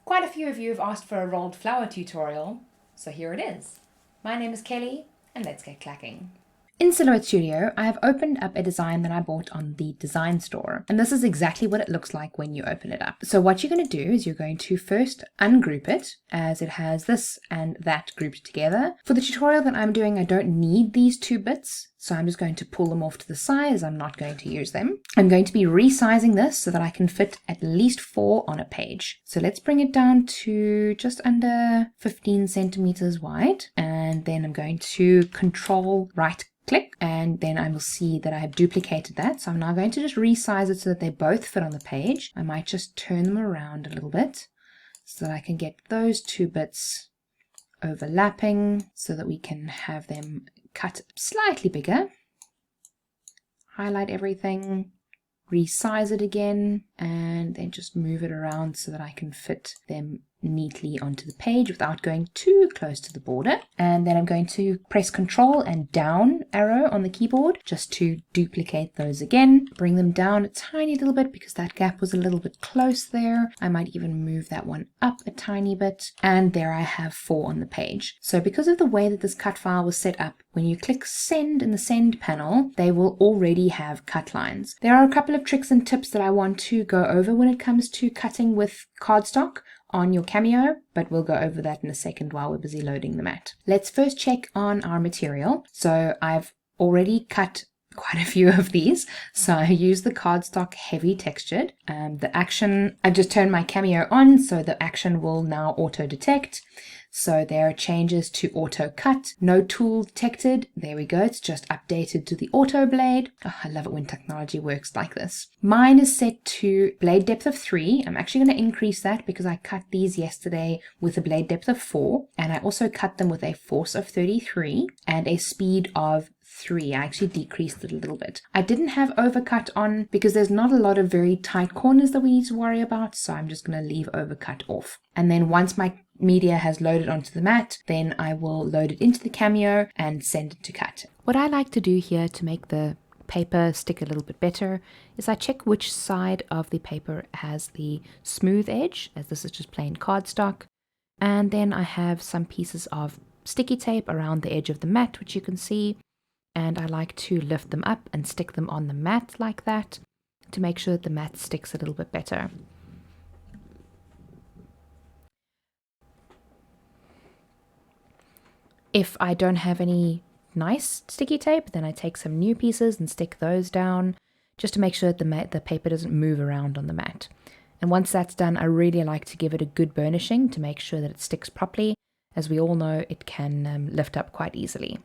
Quite a few of you have asked for a rolled flower tutorial, so here it is. My name is Kelly, and let's get clacking. In Silhouette Studio, I have opened up a design that I bought on the design store, and this is exactly what it looks like when you open it up. So what you're going to do is you're going to first ungroup it, as it has this and that grouped together. For the tutorial that I'm doing, I don't need these two bits, so I'm just going to pull them off to the side as I'm not going to use them. I'm going to be resizing this so that I can fit at least 4 on a page. So let's bring it down to just under 15 centimeters wide, and then I'm going to control right click, and then I will see that I have duplicated that. So I'm now going to just resize it so that they both fit on the page. I might just turn them around a little bit so that I can get those two bits overlapping so that we can have them cut slightly bigger. Highlight everything, resize it again, and then just move it around so that I can fit them neatly onto the page without going too close to the border. And then I'm going to press Control and down arrow on the keyboard just to duplicate those again. Bring them down a tiny little bit because that gap was a little bit close there. I might even move that one up a tiny bit. And there I have 4 on the page. So because of the way that this cut file was set up, when you click send in the send panel, they will already have cut lines. There are a couple of tricks and tips that I want to go over when it comes to cutting with cardstock on your Cameo, but we'll go over that in a second while we're busy loading the mat. Let's first check on our material. So I've already cut quite a few of these. So I use the cardstock heavy textured. The action, I just turned my Cameo on, so the action will now auto detect. So there are changes to auto cut, no tool detected. There we go. It's just updated to the auto blade. Oh, I love it when technology works like this. Mine is set to blade depth of 3. I'm actually going to increase that because I cut these yesterday with a blade depth of 4. And I also cut them with a force of 33 and a speed of 3. I actually decreased it a little bit. I didn't have overcut on because there's not a lot of very tight corners that we need to worry about. So I'm just going to leave overcut off. And then once my media has loaded onto the mat, then I will load it into the Cameo and send it to cut. What I like to do here to make the paper stick a little bit better is I check which side of the paper has the smooth edge, as this is just plain cardstock. And then I have some pieces of sticky tape around the edge of the mat, which you can see. And I like to lift them up and stick them on the mat like that to make sure that the mat sticks a little bit better. If I don't have any nice sticky tape, then I take some new pieces and stick those down just to make sure that the paper doesn't move around on the mat. And once that's done, I really like to give it a good burnishing to make sure that it sticks properly. As we all know, it can lift up quite easily.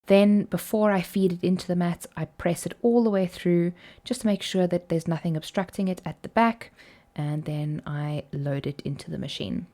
Then before I feed it into the mat, I press it all the way through just to make sure that there's nothing obstructing it at the back, and then I load it into the machine.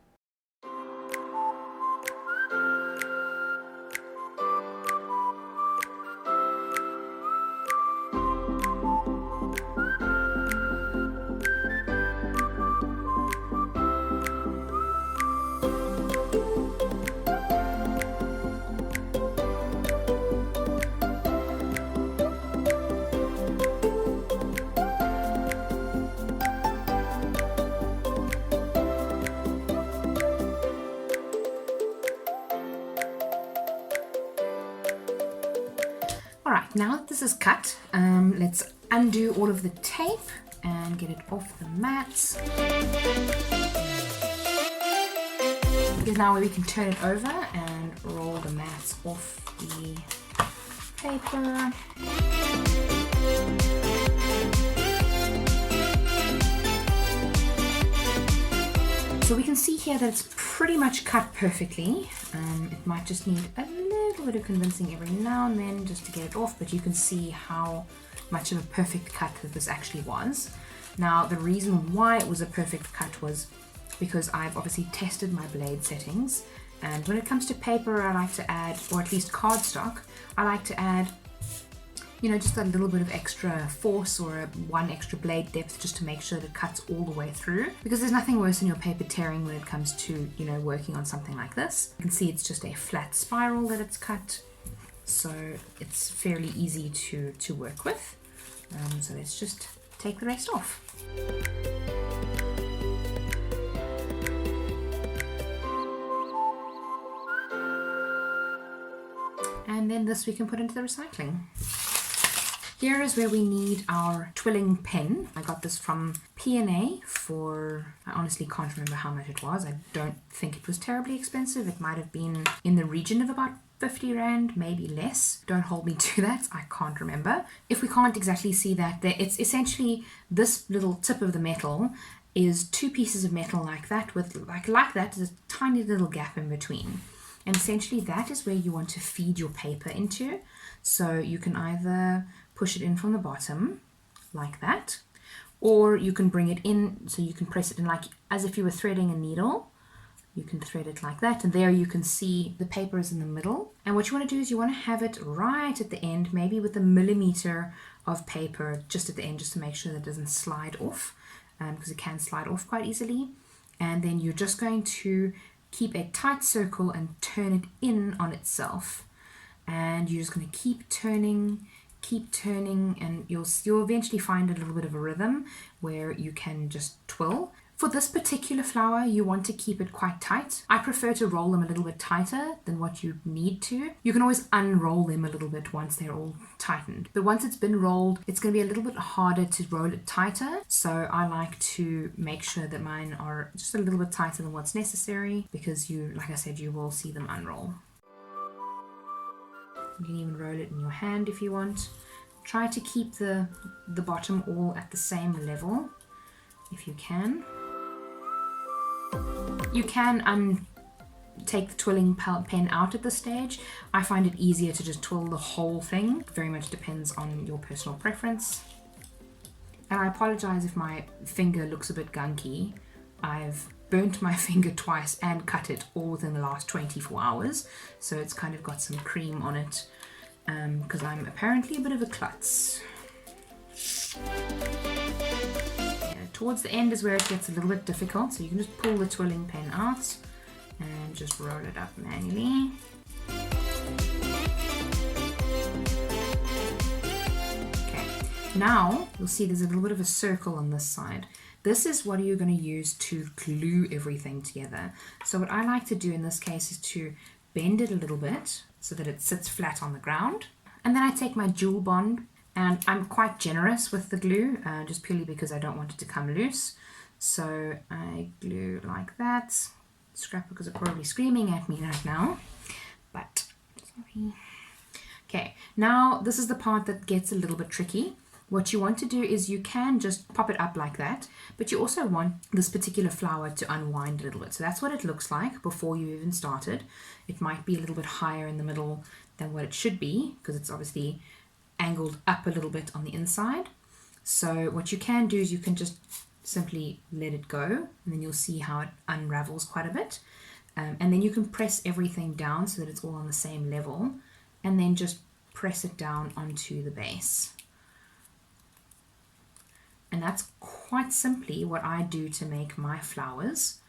Alright, now that this is cut, let's undo all of the tape and get it off the mat. Here's now where we can turn it over and roll the mats off the paper. So we can see here that it's pretty much cut perfectly. It might just need a little bit of convincing every now and then just to get it off, but you can see how much of a perfect cut that this actually was. Now, the reason why it was a perfect cut was because I've obviously tested my blade settings, and when it comes to paper, I like to add, or at least cardstock, I like to add, you know, just a little bit of extra force or one extra blade depth just to make sure that it cuts all the way through, because there's nothing worse than your paper tearing when it comes to, you know, working on something like this. You can see it's just a flat spiral that it's cut, so it's fairly easy to work with. So let's just take the rest off. And then this we can put into the recycling. Here is where we need our twilling pen. I got this from P&A for, I honestly can't remember how much it was. I don't think it was terribly expensive. It might have been in the region of about 50 Rand, maybe less. Don't hold me to that, I can't remember. If we can't exactly see that, it's essentially this little tip of the metal is two pieces of metal like that with like that, there's a tiny little gap in between. And essentially that is where you want to feed your paper into. So you can either push it in from the bottom like that, or you can bring it in, so you can press it in like as if you were threading a needle. You can thread it like that, and there you can see the paper is in the middle. And what you want to do is you want to have it right at the end, maybe with a millimeter of paper just at the end, just to make sure that it doesn't slide off, because it can slide off quite easily. And then you're just going to keep a tight circle and turn it in on itself. And you're just going to keep turning, and you'll eventually find a little bit of a rhythm where you can just twill. For this particular flower, you want to keep it quite tight. I prefer to roll them a little bit tighter than what you need to. You can always unroll them a little bit once they're all tightened. But once it's been rolled, it's going to be a little bit harder to roll it tighter. So I like to make sure that mine are just a little bit tighter than what's necessary, because like I said, you will see them unroll. You can even roll it in your hand if you want. Try to keep the bottom all at the same level if you can. You can take the twilling pen out at this stage. I find it easier to just twill the whole thing. It very much depends on your personal preference. And I apologize if my finger looks a bit gunky. I've burnt my finger twice and cut it all within the last 24 hours. So it's kind of got some cream on it, because I'm apparently a bit of a klutz. Towards the end is where it gets a little bit difficult, so you can just pull the twilling pen out and just roll it up manually. Okay, now you'll see there's a little bit of a circle on this side. This is what you're going to use to glue everything together. So what I like to do in this case is to bend it a little bit so that it sits flat on the ground. And then I take my jewel bond, and I'm quite generous with the glue, just purely because I don't want it to come loose. So I glue like that. Scrapbook is probably screaming at me right now, but sorry. Okay, now this is the part that gets a little bit tricky. What you want to do is you can just pop it up like that, but you also want this particular flower to unwind a little bit. So that's what it looks like before you even started. It might be a little bit higher in the middle than what it should be, because it's obviously angled up a little bit on the inside. So what you can do is you can just simply let it go, and then you'll see how it unravels quite a bit. And then you can press everything down so that it's all on the same level, and then just press it down onto the base. And that's quite simply what I do to make my flowers.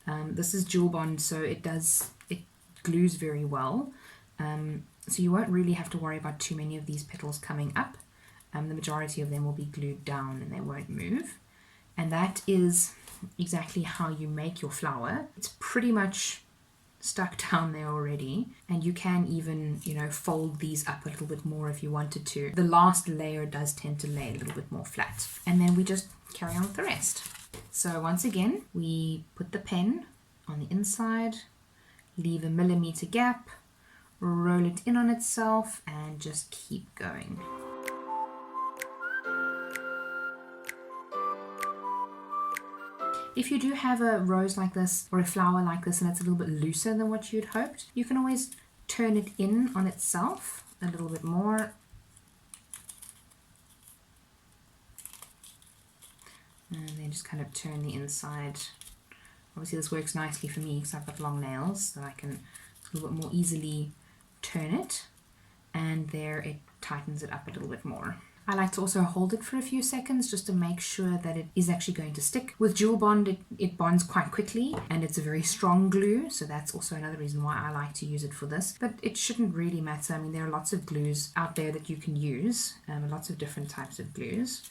This is jewel bond, so it glues very well. So you won't really have to worry about too many of these petals coming up. The majority of them will be glued down and they won't move. And that is exactly how you make your flower. It's pretty much stuck down there already, and you can even, fold these up a little bit more if you wanted to. The last layer does tend to lay a little bit more flat, and then we just carry on with the rest. So once again, we put the pen on the inside, leave a millimeter gap, roll it in on itself, and just keep going. If you do have a rose like this or a flower like this and it's a little bit looser than what you'd hoped, you can always turn it in on itself a little bit more. And then just kind of turn the inside. Obviously this works nicely for me because I've got long nails, so I can a little bit more easily turn it. And there it tightens it up a little bit more. I like to also hold it for a few seconds just to make sure that it is actually going to stick. With jewel bond, it bonds quite quickly, and it's a very strong glue, so that's also another reason why I like to use it for this. But it shouldn't really matter. I mean, there are lots of glues out there that you can use, lots of different types of glues,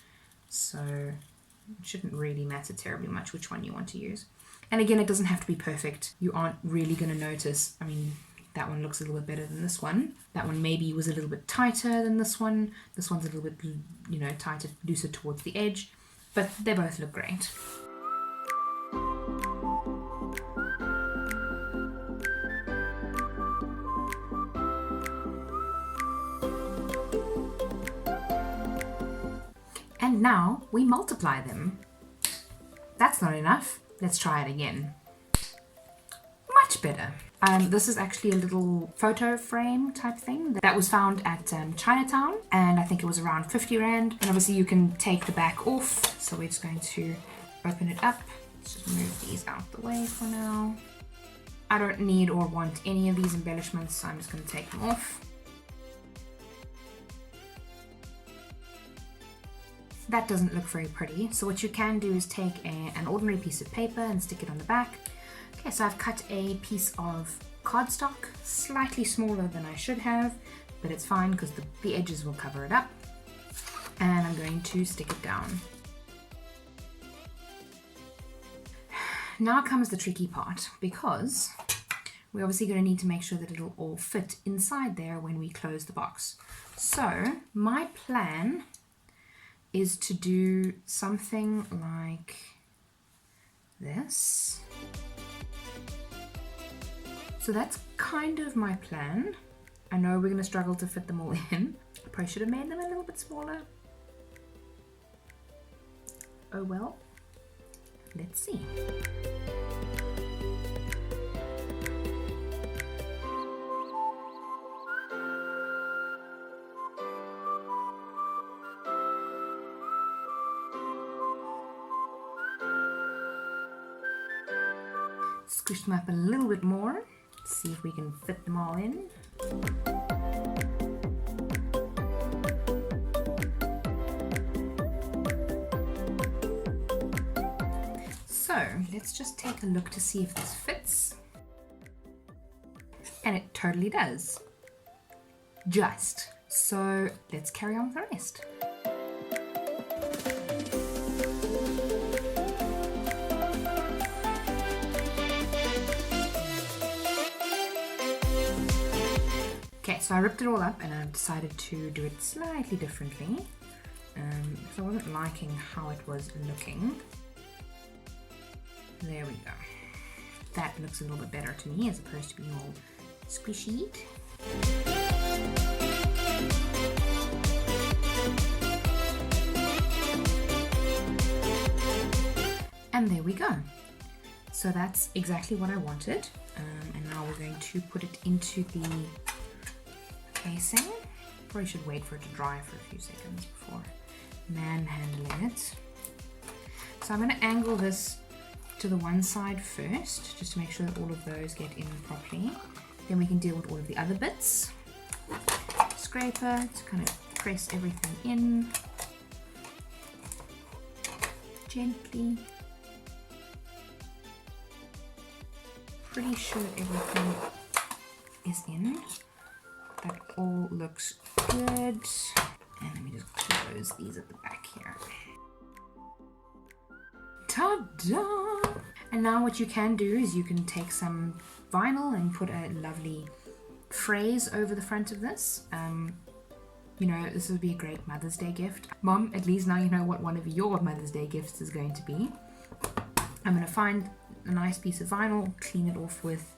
so it shouldn't really matter terribly much which one you want to use. And again, it doesn't have to be perfect. You aren't really going to notice. I mean, that one looks a little bit better than this one. That one maybe was a little bit tighter than this one. This one's a little bit, you know, tighter, looser towards the edge, but they both look great. And now we multiply them. That's not enough. Let's try it again. Much better. This is actually a little photo frame type thing that was found at Chinatown, and I think it was around 50 Rand. And obviously you can take the back off, so we're just going to open it up. Let's just move these out the way for now. I don't need or want any of these embellishments, so I'm just going to take them off. That doesn't look very pretty, so what you can do is take an ordinary piece of paper and stick it on the back. Okay, so I've cut a piece of cardstock, slightly smaller than I should have, but it's fine because the edges will cover it up. And I'm going to stick it down. Now comes the tricky part, because we're obviously going to need to make sure that it'll all fit inside there when we close the box. So my plan is to do something like this. So that's kind of my plan. I know we're going to struggle to fit them all in. I probably should have made them a little bit smaller. Oh well, let's see. Squish them up a little bit more, see if we can fit them all in. So let's just take a look to see if this fits. And it totally does. Just. So let's carry on with the rest. Okay, so I ripped it all up and I've decided to do it slightly differently because I wasn't liking how it was looking. There we go. That looks a little bit better to me as opposed to being all squishy. And there we go. So that's exactly what I wanted. And now we're going to put it into the casing. Probably should wait for it to dry for a few seconds before manhandling it. So I'm going to angle this to the one side first, just to make sure that all of those get in properly. Then we can deal with all of the other bits. Scraper to kind of press everything in gently. Pretty sure everything is in. That all looks good. And let me just close these at the back here. Ta-da! And now what you can do is you can take some vinyl and put a lovely phrase over the front of this. You know, this would be a great Mother's Day gift. Mom, at least now you know what one of your Mother's Day gifts is going to be. I'm going to find a nice piece of vinyl, clean it off with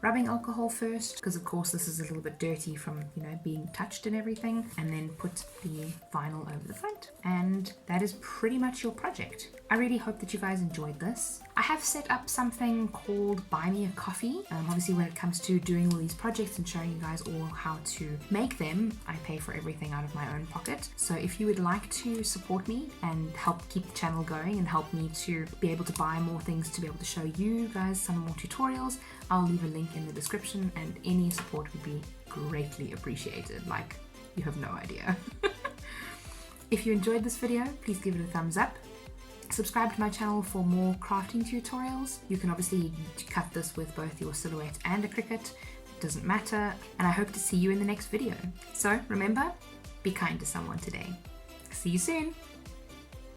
rubbing alcohol first, because of course this is a little bit dirty from, you know, being touched and everything, and then put the vinyl over the front. And that is pretty much your project. I really hope that you guys enjoyed this. I have set up something called Buy Me a Coffee. Obviously when it comes to doing all these projects and showing you guys all how to make them, I pay for everything out of my own pocket. So if you would like to support me and help keep the channel going and help me to be able to buy more things to be able to show you guys some more tutorials, I'll leave a link in the description, and any support would be greatly appreciated. Like, you have no idea. If you enjoyed this video, please give it a thumbs up. Subscribe to my channel for more crafting tutorials. You can obviously cut this with both your Silhouette and a Cricut. It doesn't matter. And I hope to see you in the next video. So remember, be kind to someone today. See you soon.